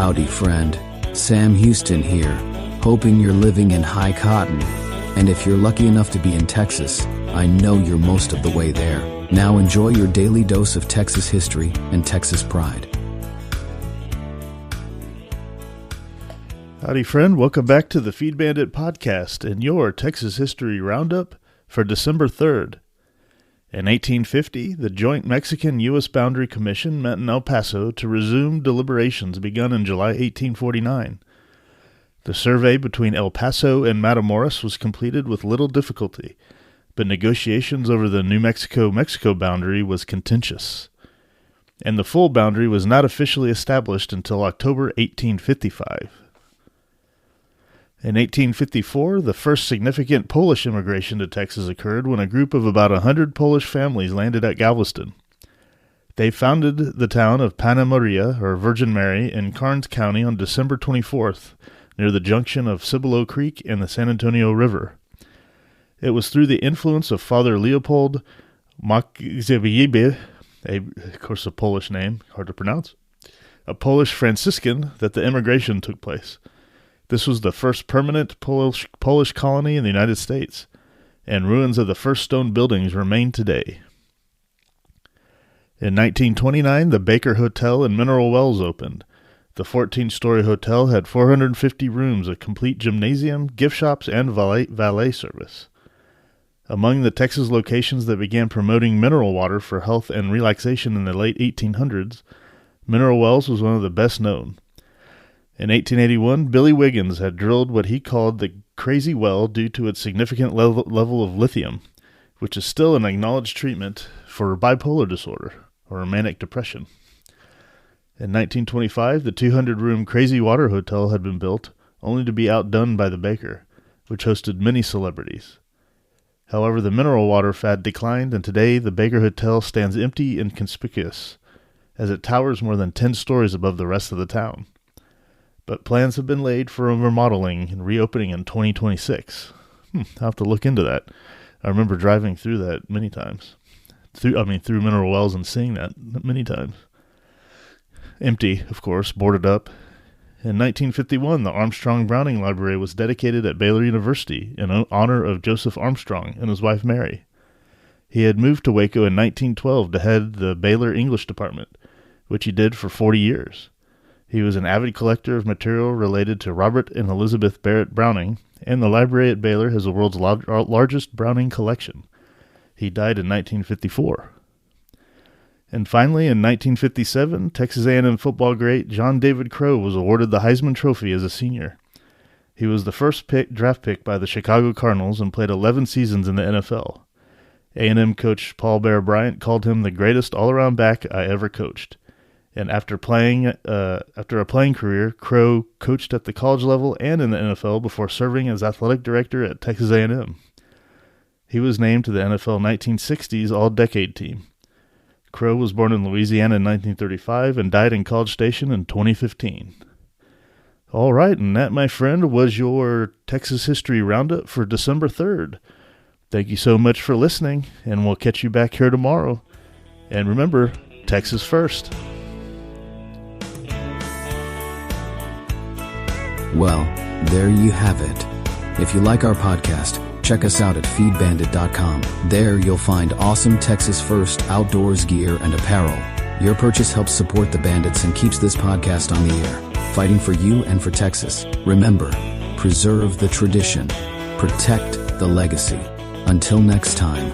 Howdy, friend. Sam Houston here, hoping you're living in high cotton. And if you're lucky enough to be in Texas, I know you're most of the way there. Now enjoy your daily dose of Texas history and Texas pride. Howdy, friend. Welcome back to the Feed Bandit podcast and your Texas History Roundup for December 3rd. In 1850, the Joint Mexican-U.S. Boundary Commission met in El Paso to resume deliberations begun in July 1849. The survey between El Paso and Matamoros was completed with little difficulty, but negotiations over the New Mexico-Mexico boundary was contentious, and the full boundary was not officially established until October 1855. In 1854, the first significant Polish immigration to Texas occurred when a group of about 100 Polish families landed at Galveston. They founded the town of Panna Maria, or Virgin Mary, in Karnes County on December 24th, near the junction of Cibolo Creek and the San Antonio River. It was through the influence of Father Leopold Makziewicz, of course a Polish name, hard to pronounce, a Polish Franciscan, that the immigration took place. This was the first permanent Polish colony in the United States, and ruins of the first stone buildings remain today. In 1929, the Baker Hotel in Mineral Wells opened. The 14-story hotel had 450 rooms, a complete gymnasium, gift shops, and valet service. Among the Texas locations that began promoting mineral water for health and relaxation in the late 1800s, Mineral Wells was one of the best known. In 1881, Billy Wiggins had drilled what he called the Crazy Well due to its significant level of lithium, which is still an acknowledged treatment for bipolar disorder or manic depression. In 1925, the 200-room Crazy Water Hotel had been built, only to be outdone by the Baker, which hosted many celebrities. However, the mineral water fad declined, and today the Baker Hotel stands empty and conspicuous, as it towers more than 10 stories above the rest of the town. But plans have been laid for a remodeling and reopening in 2026. I'll have to look into that. I remember driving through that many times. Through Mineral Wells and seeing that many times. Empty, of course, boarded up. In 1951, the Armstrong Browning Library was dedicated at Baylor University in honor of Joseph Armstrong and his wife Mary. He had moved to Waco in 1912 to head the Baylor English department, which he did for 40 years. He was an avid collector of material related to Robert and Elizabeth Barrett Browning, and the library at Baylor has the world's largest Browning collection. He died in 1954. And finally, in 1957, Texas A&M football great John David Crow was awarded the Heisman Trophy as a senior. He was the first draft pick by the Chicago Cardinals and played 11 seasons in the NFL. A&M coach Paul Bear Bryant called him the greatest all-around back I ever coached. And after a playing career, Crow coached at the college level and in the NFL before serving as athletic director at Texas A&M. He was named to the NFL 1960s All-Decade Team. Crow was born in Louisiana in 1935 and died in College Station in 2015. All right, and that, my friend, was your Texas History Roundup for December 3rd. Thank you so much for listening, and we'll catch you back here tomorrow. And remember, Texas first. Well, there you have it. If you like our podcast, check us out at feedbandit.com. There you'll find awesome Texas First outdoors gear and apparel. Your purchase helps support the Bandits and keeps this podcast on the air, fighting for you and for Texas. Remember, preserve the tradition, protect the legacy. Until next time.